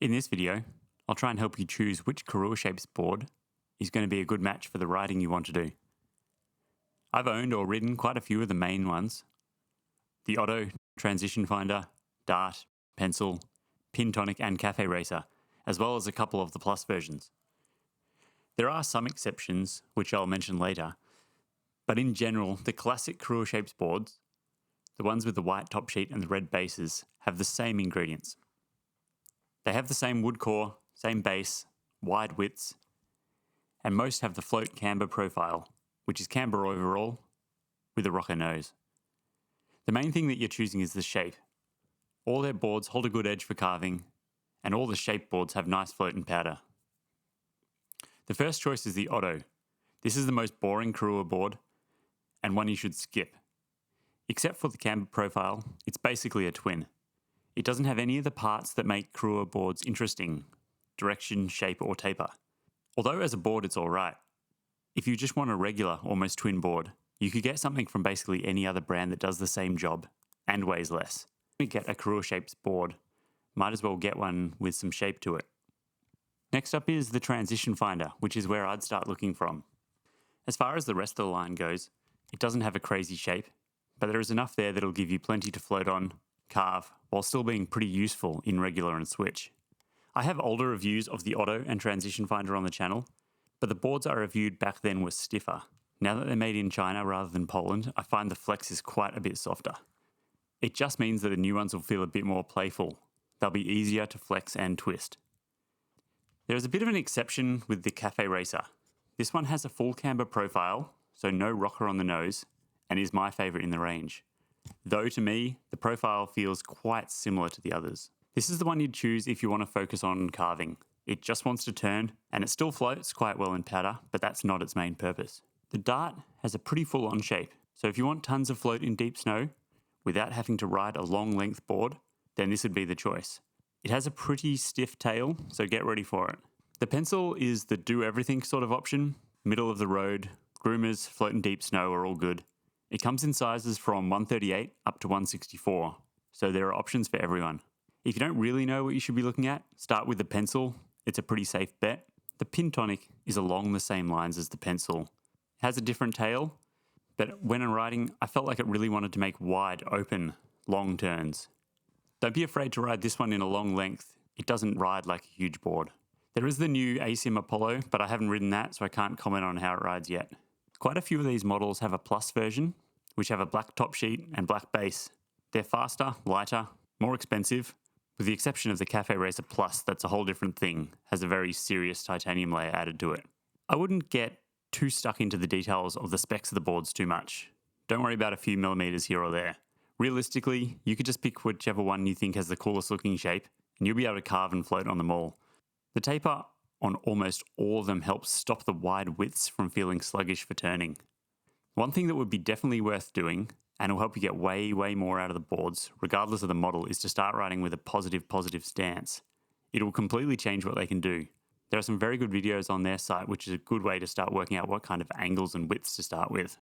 In this video, I'll try and help you choose which Korua Shapes board is going to be a good match for the riding you want to do. I've owned or ridden quite a few of the main ones: the Otto, Transition Finder, Dart, Pencil, Pin Tonic and Cafe Racer, as well as a couple of the Plus versions. There are some exceptions, which I'll mention later, but in general, the classic Korua Shapes boards, the ones with the white top sheet and the red bases, have the same ingredients. They have the same wood core, same base, wide widths, and most have the float camber profile, which is camber overall with a rocker nose. The main thing that you're choosing is the shape. All their boards hold a good edge for carving, and all the shape boards have nice float and powder. The first choice is the Otto. This is the most boring Korua board, and one you should skip. Except for the camber profile, it's basically a twin. It doesn't have any of the parts that make Korua boards interesting: direction, shape, or taper. Although as a board it's alright. If you just want a regular, almost twin board, you could get something from basically any other brand that does the same job and weighs less. If you get a Korua Shapes board, might as well get one with some shape to it. Next up is the Transition Finder, which is where I'd start looking from. As far as the rest of the line goes, it doesn't have a crazy shape, but there is enough there that'll give you plenty to float on, carve, while still being pretty useful in regular and switch. I have older reviews of the Otto and Transition Finder on the channel, but the boards I reviewed back then were stiffer. Now that they're made in China rather than Poland, I find the flex is quite a bit softer. It just means that the new ones will feel a bit more playful. They'll be easier to flex and twist. There is a bit of an exception with the Cafe Racer. This one has a full camber profile, so no rocker on the nose, and is my favourite in the range. Though to me, the profile feels quite similar to the others. This is the one you'd choose if you want to focus on carving. It just wants to turn, and it still floats quite well in powder, but that's not its main purpose. The Dart has a pretty full-on shape, so if you want tons of float in deep snow, without having to ride a long length board, then this would be the choice. It has a pretty stiff tail, so get ready for it. The Pencil is the do-everything sort of option. Middle of the road, groomers, float in deep snow are all good. It comes in sizes from 138 up to 164, so there are options for everyone. If you don't really know what you should be looking at, start with the Pencil. It's a pretty safe bet. The Pin Tonic is along the same lines as the Pencil. It has a different tail, but when I'm riding, I felt like it really wanted to make wide, open, long turns. Don't be afraid to ride this one in a long length. It doesn't ride like a huge board. There is the new ASIM Apollo, but I haven't ridden that, so I can't comment on how it rides yet. Quite a few of these models have a Plus version, which have a black top sheet and black base. They're faster, lighter, more expensive, with the exception of the Cafe Racer Plus. That's a whole different thing, has a very serious titanium layer added to it. I wouldn't get too stuck into the details of the specs of the boards too much. Don't worry about a few millimeters here or there. Realistically, you could just pick whichever one you think has the coolest looking shape, and you'll be able to carve and float on them all. The taper on almost all of them helps stop the wide widths from feeling sluggish for turning. One thing that would be definitely worth doing, and will help you get way more out of the boards, regardless of the model, is to start riding with a positive stance. It will completely change what they can do. There are some very good videos on their site, which is a good way to start working out what kind of angles and widths to start with.